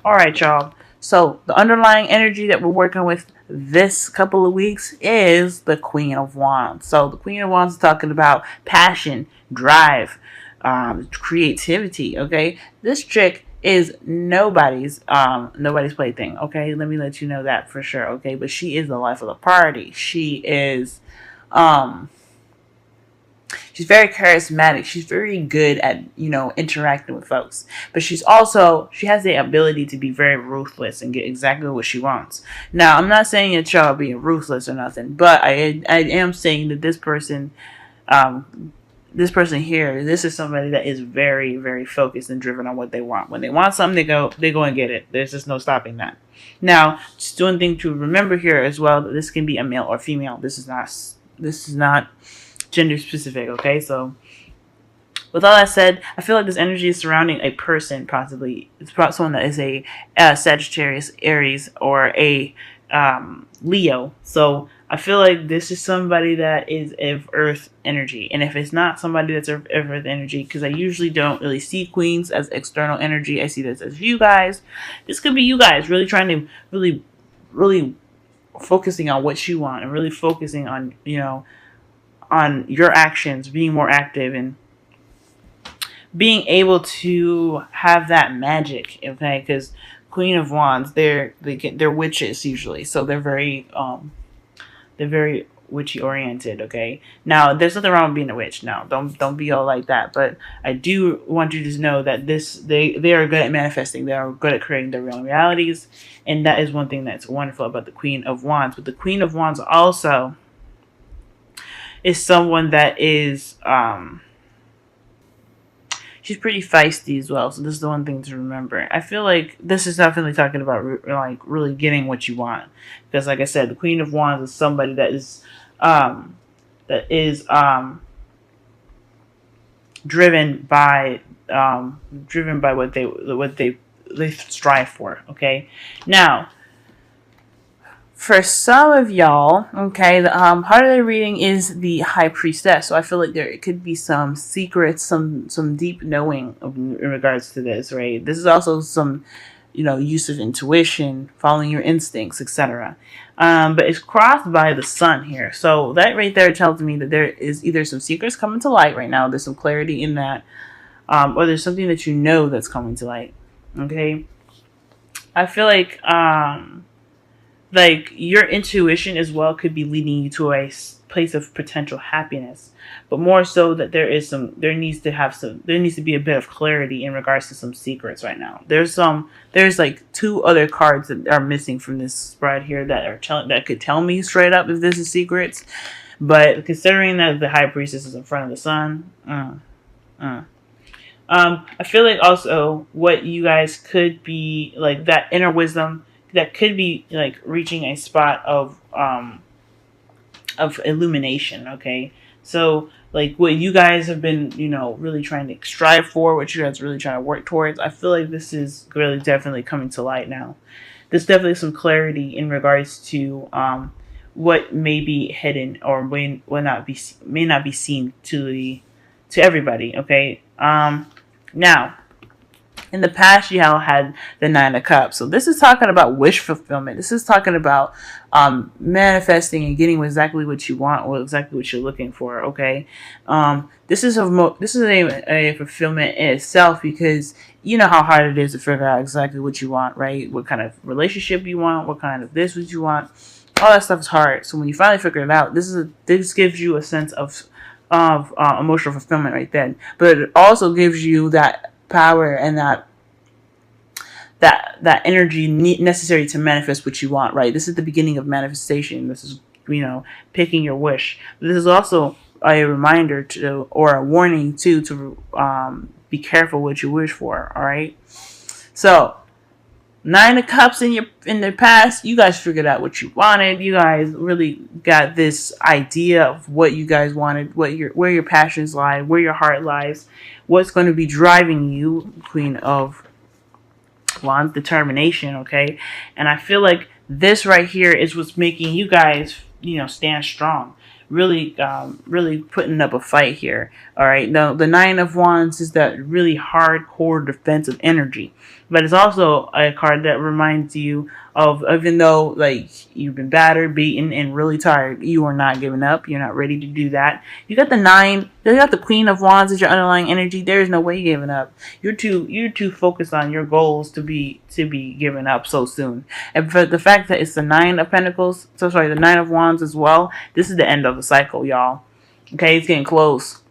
All right, y'all. So the underlying energy that we're working with this couple of weeks is the Queen of Wands. So the Queen of Wands is talking about passion, drive, creativity. Okay, this chick is nobody's plaything. Okay, let me let you know that for sure. Okay, but she is the life of the party. Um She's very charismatic. She's very good at, interacting with folks. But she has the ability to be very ruthless and get exactly what she wants. Now, I'm not saying that y'all are being ruthless or nothing, but I am saying that this person here, this is somebody that is very, very focused and driven on what they want. When they want something, they go and get it. There's just no stopping that. Now, just one thing to remember here as well, that this can be a male or female. This is not gender specific, okay? So with all that said, I feel like this energy is surrounding a person, possibly. It's about someone that is a Sagittarius, Aries, or a Leo. So I feel like this is somebody that is of Earth energy. And if it's not somebody that's of Earth energy, because I usually don't really see queens as external energy, I see this as you guys. This could be you guys really trying to really focusing on what you want and really focusing on, on your actions, being more active and being able to have that magic, okay? Because Queen of Wands, they're witches usually, so they're very witchy oriented, okay? Now, there's nothing wrong with being a witch. Now, don't be all like that. But I do want you to know that they are good at manifesting. They are good at creating their real realities, and that is one thing that's wonderful about the Queen of Wands. But the Queen of Wands also is someone that is she's pretty feisty as well. So this is the one thing to remember. I feel like this is definitely talking about like really getting what you want, because like I said, the Queen of Wands is somebody that is driven by what they strive for. Okay, now for some of y'all, okay, the part of the reading is the High Priestess. So I feel like there could be some secrets, some deep knowing in regards to this, right? This is also some, use of intuition, following your instincts, etc. But it's crossed by the sun here. So that right there tells me that there is either some secrets coming to light right now. There's some clarity in that, or there's something that that's coming to light. Okay, I feel like your intuition as well could be leading you to a place of potential happiness, but more so that there needs to be a bit of clarity in regards to some secrets right now. There's like two other cards that are missing from this spread here that could tell me straight up if this is secrets, but considering that the High Priestess is in front of the sun, I feel like also what you guys could be like, that inner wisdom that could be like reaching a spot of illumination. Okay, so like what you guys have been really trying to strive for, what you guys are really trying to work towards, I feel like this is really definitely coming to light now. There's definitely some clarity in regards to what may be hidden or may not be seen to everybody. Okay, now in the past, you had the Nine of Cups. So this is talking about wish fulfillment. This is talking about manifesting and getting exactly what you want or exactly what you're looking for. Okay, this is a fulfillment in itself, because you know how hard it is to figure out exactly what you want, right? What kind of relationship you want, what kind of this what you want. All that stuff is hard. So when you finally figure it out, this gives you a sense of emotional fulfillment right then. But it also gives you that power and that energy necessary to manifest what you want, right? This is the beginning of manifestation. This is picking your wish. But this is also a reminder or a warning to be careful what you wish for. All right, so Nine of Cups in the past, you guys figured out what you wanted. You guys really got this idea of what you guys wanted, where your passions lie, where your heart lies, what's going to be driving you, Queen of Wands, determination, okay? And I feel like this right here is what's making you guys, stand strong. really putting up a fight here. All right. Now the Nine of Wands is that really hardcore defensive energy, but it's also a card that reminds you of, even though like you've been battered, beaten, and really tired, you are not giving up. You're not ready to do that. You got the nine. You got the Queen of Wands as your underlying energy. There is no way you're giving up. You're too focused on your goals to be giving up so soon. And for the fact that it's the Nine of Pentacles, so sorry, the Nine of Wands as well. This is the end of the cycle, y'all. Okay, it's getting close.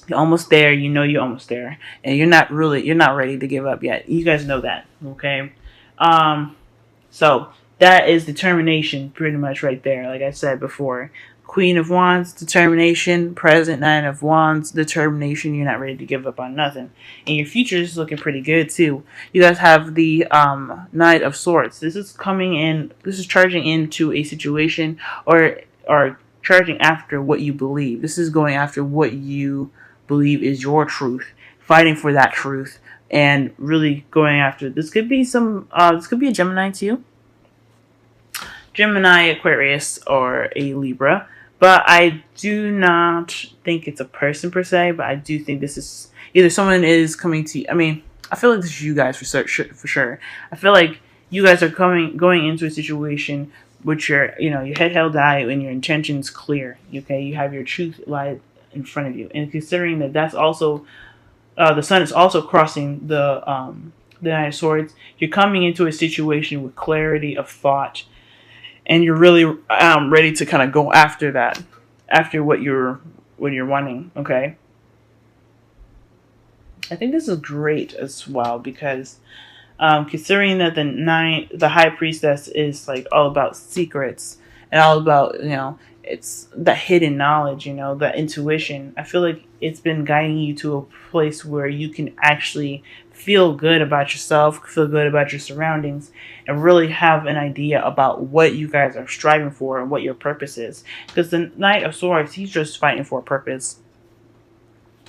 You're almost there. You know you're almost there, and you're not ready to give up yet. You guys know that, okay? So that is determination, pretty much right there. Like I said before, Queen of Wands, determination. Present, Nine of Wands, determination. You're not ready to give up on nothing, and your future is looking pretty good too. You guys have the Knight of Swords. This is coming in. This is charging into a situation, or charging after what you believe. This is going after what you believe is your truth, fighting for that truth, and really going after. This could be this could be a Gemini too. Gemini, Aquarius, or a Libra. But I do not think it's a person per se, but I do think this is either someone is coming to you. I mean, I feel like this is you guys for sure. I feel like you guys are going into a situation which your head held high and your intentions clear. Okay, you have your truth lie in front of you, and considering that that's also the sun is also crossing the Nine of Swords, you're coming into a situation with clarity of thought, and you're really ready to kind of go after that, after what you're wanting. Okay, I think this is great as well because considering that the High Priestess is like all about secrets and all about it's that hidden knowledge, that intuition. I feel like it's been guiding you to a place where you can actually feel good about yourself, feel good about your surroundings, and really have an idea about what you guys are striving for and what your purpose is. Because the Knight of Swords, he's just fighting for a purpose.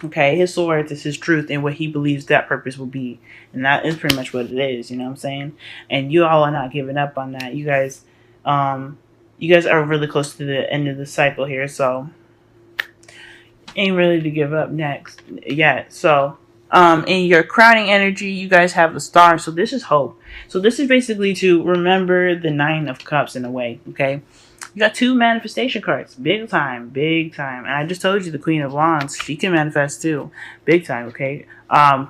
Okay, his swords is his truth and what he believes that purpose will be. And that is pretty much what it is, you know what I'm saying? And you all are not giving up on that. You guys are really close to the end of the cycle here, so ain't ready to give up next yet. So in your crowning energy, you guys have the Star, so this is hope. So this is basically to remember the Nine of Cups in a way. Okay, you got two manifestation cards, big time. And I just told you the Queen of Wands, she can manifest too, big time. Okay, but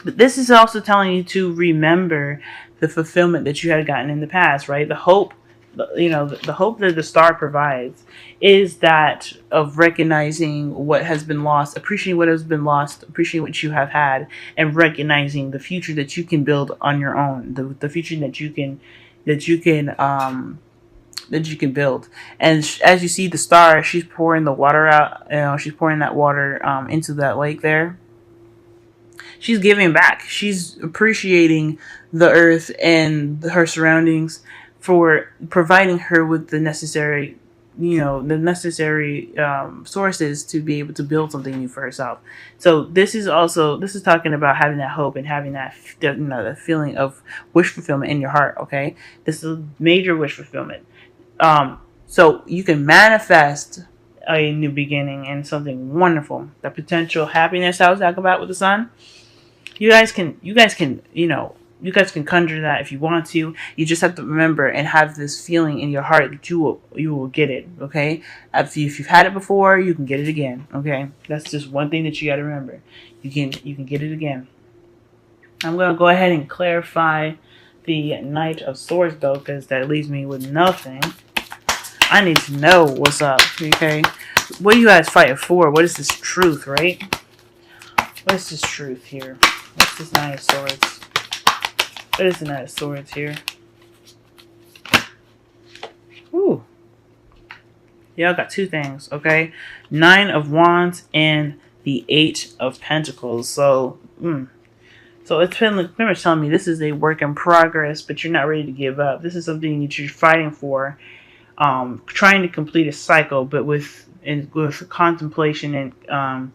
this is also telling you to remember the fulfillment that you had gotten in the past, right? The hope. The hope that the Star provides is that of recognizing what has been lost, appreciating what has been lost, appreciating what you have had, and recognizing the future that you can build on your own, the future that you can build. And as you see the Star, she's pouring the water out. She's pouring that water into that lake there. She's giving back. She's appreciating the earth and her surroundings for providing her with the necessary sources to be able to build something new for herself. So this is talking about having that hope and having that that feeling of wish fulfillment in your heart. Okay, this is a major wish fulfillment. So you can manifest a new beginning and something wonderful. The potential happiness I was talking about with the sun. You guys can conjure that if you want to. You just have to remember and have this feeling in your heart that you will get it. Okay, if you've had it before, you can get it again. Okay, that's just one thing that you got to remember. You can get it again. I'm gonna go ahead and clarify the Knight of Swords though, because that leaves me with nothing. I need to know what's up. Okay, what are you guys fighting for? What is this truth, right? What is this truth here? What's this Knight of Swords? What is the Knight of Swords here? Ooh. Y'all got two things, okay? Nine of Wands and the Eight of Pentacles. So it's pretty much telling me this is a work in progress, but you're not ready to give up. This is something that you're fighting for, trying to complete a cycle, but with contemplation and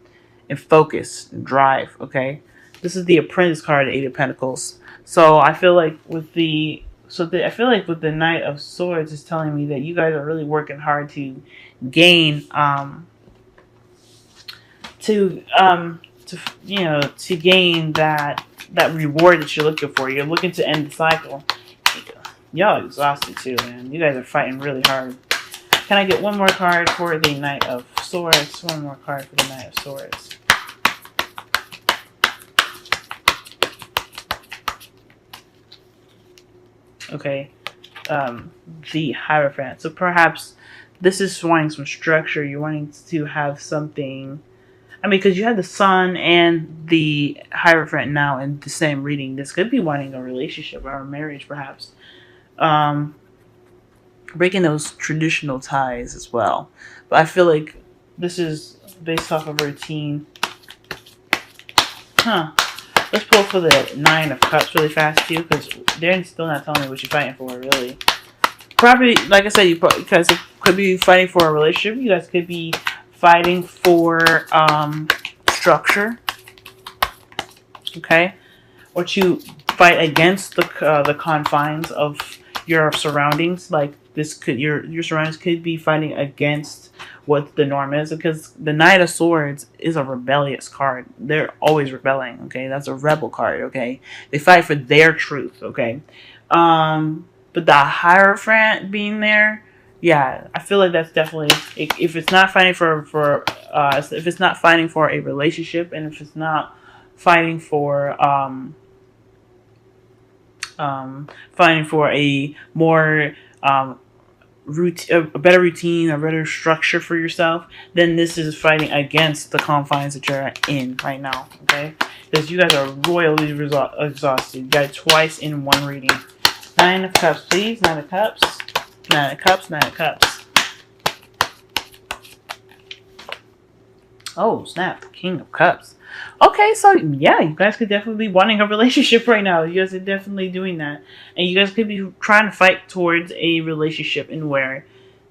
focus and drive, okay? This is the Apprentice card, the Eight of Pentacles. So I feel like with the So I feel like with the Knight of Swords is telling me that you guys are really working hard to gain, to to gain that reward that you're looking for. You're looking to end the cycle. Y'all exhausted too, man. You guys are fighting really hard. Can I get one more card for the Knight of Swords? One more card for the Knight of Swords. Okay. The Hierophant. So perhaps this is wanting some structure. You're wanting to have something. I mean, because you have the Sun and the Hierophant now in the same reading. This could be wanting a relationship or a marriage, perhaps. Breaking those traditional ties as well. But I feel like this is based off of routine. Let's pull for the Nine of Cups really fast too, because they're still not telling me what you're fighting for, really. Probably, like I said, you guys could be fighting for a relationship. You guys could be fighting for structure. Okay, or to fight against the confines of your surroundings. Like this could your surroundings could be fighting against what the norm is, because the Knight of Swords is a rebellious card. They're always rebelling. Okay, that's a rebel card. Okay, they fight for their truth. Okay, but the Hierophant being there, yeah, I feel like that's definitely, if it's not fighting if it's not fighting for a relationship, and if it's not fighting for a more a better routine, a better structure for yourself, then this is fighting against the confines that you're in right now. Okay, because you guys are royally exhausted. You got it twice in one reading. Nine of Cups, please. Nine of Cups. Nine of Cups. Nine of Cups. Oh, snap. King of Cups. Okay, so yeah, you guys could definitely be wanting a relationship right now. You guys are definitely doing that. And you guys could be trying to fight towards a relationship in where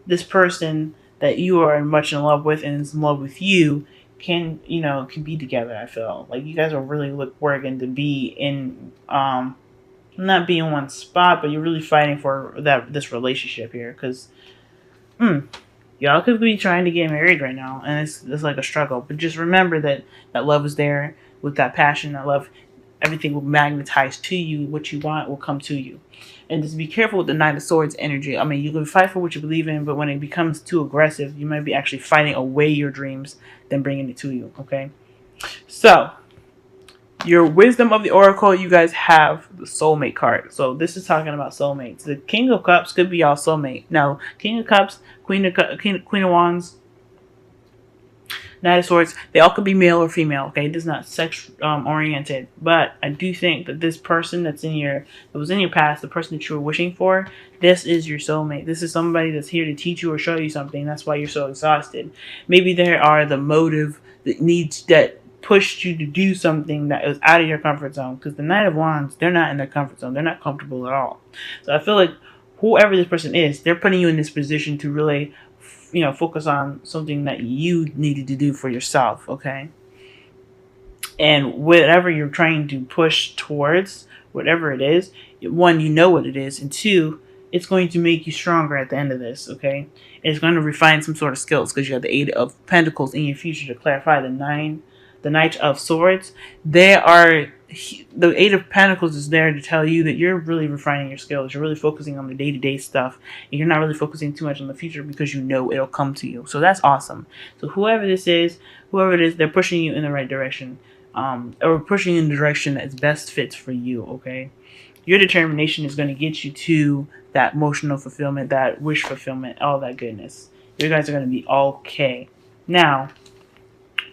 this person that you are much in love with and is in love with you can be together. I feel like you guys are really working to be in not be in one spot, but you're really fighting for this relationship here, because y'all could be trying to get married right now, and it's like a struggle. But just remember that love is there. With that passion, that love, everything will magnetize to you. What you want will come to you. And just be careful with the Knight of Swords energy. I mean, you can fight for what you believe in, but when it becomes too aggressive, you might be actually fighting away your dreams than bringing it to you. Okay, so your wisdom of the oracle, you guys have the soulmate card. So this is talking about soulmates. The King of Cups could be y'all soulmate. Now, King of Cups, Queen of Wands, Knight of Swords, they all could be male or female. Okay, it is not sex oriented. But I do think that this person that was in your past, the person that you were wishing for, this is your soulmate. This is somebody that's here to teach you or show you something. That's why you're so exhausted. Maybe there are the motive that pushed you to do something that was out of your comfort zone, because the Knight of Wands, they're not in their comfort zone. They're not comfortable at all. So I feel like whoever this person is, they're putting you in this position to really focus on something that you needed to do for yourself. Okay, and whatever you're trying to push towards, whatever it is, one, you know what it is, and two, it's going to make you stronger at the end of this. Okay, and it's going to refine some sort of skills, because you have the Eight of Pentacles in your future to clarify the Knight of Swords. The Eight of Pentacles is there to tell you that you're really refining your skills. You're really focusing on the day-to-day stuff, and you're not really focusing too much on the future, because you know it'll come to you. So that's awesome. So whoever it is, they're pushing you in the right direction, or pushing in the direction that's best fits for you. Okay, your determination is going to get you to that emotional fulfillment, that wish fulfillment, all that goodness. You guys are going to be okay. Now,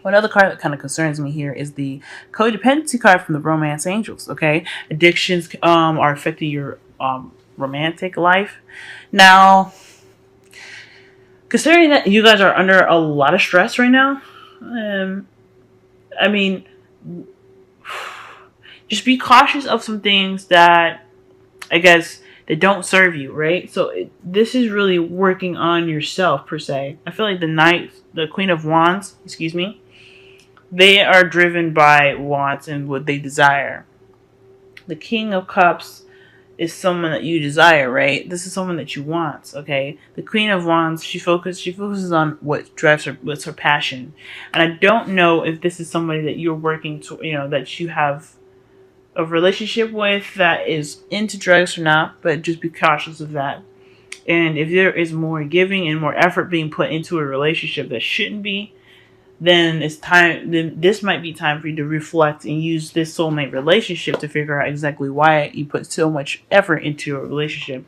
one other card that kind of concerns me here is the codependency card from the Romance Angels. Okay, addictions are affecting your romantic life. Now, considering that you guys are under a lot of stress right now, I mean, just be cautious of some things that, I guess, that don't serve you, right? So this is really working on yourself, per se. I feel like the Queen of Wands, they are driven by wants and what they desire. The King of Cups is someone that you desire, right? This is someone that you want, okay? The Queen of Wands, she focuses on what drives her, what's her passion. And I don't know if this is somebody that you're working to, that you have a relationship with that is into drugs or not, but just be cautious of that. And if there is more giving and more effort being put into a relationship that shouldn't be, then it's time. Then this might be time for you to reflect and use this soulmate relationship to figure out exactly why you put so much effort into a relationship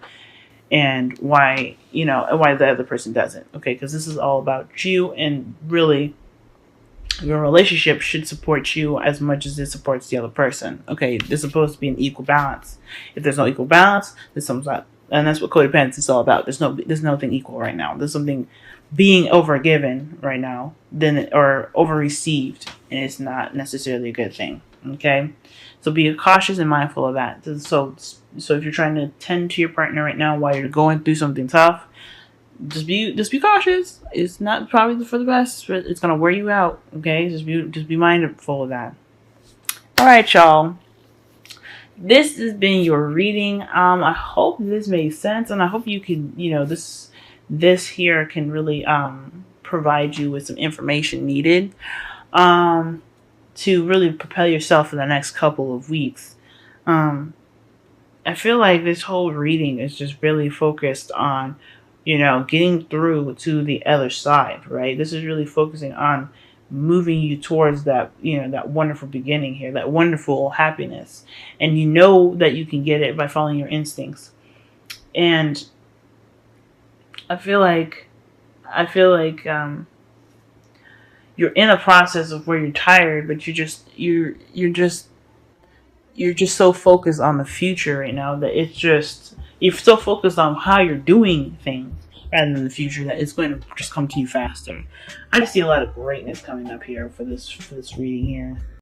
and why why the other person doesn't. Okay, because this is all about you, and really, your relationship should support you as much as it supports the other person. Okay, there's supposed to be an equal balance. If there's no equal balance, there's something, and that's what codependence is all about. There's nothing equal right now. There's something being overgiven right now, or over received, and it's not necessarily a good thing. Okay, so be cautious and mindful of that. So if you're trying to tend to your partner right now while you're going through something tough, just be cautious. It's not probably for the best, but it's gonna wear you out. Okay, just be mindful of that. All right, y'all. This has been your reading. I hope this made sense, and I hope you can, this here can really provide you with some information needed to really propel yourself in the next couple of weeks. I feel like this whole reading is just really focused on, getting through to the other side, right? This is really focusing on moving you towards that, that wonderful beginning here, that wonderful happiness. And you know that you can get it by following your instincts. And I feel like you're in a process of where you're tired, but you're just so focused on the future right now that you're so focused on how you're doing things rather than the future that it's going to just come to you faster. I just see a lot of greatness coming up here for this reading here.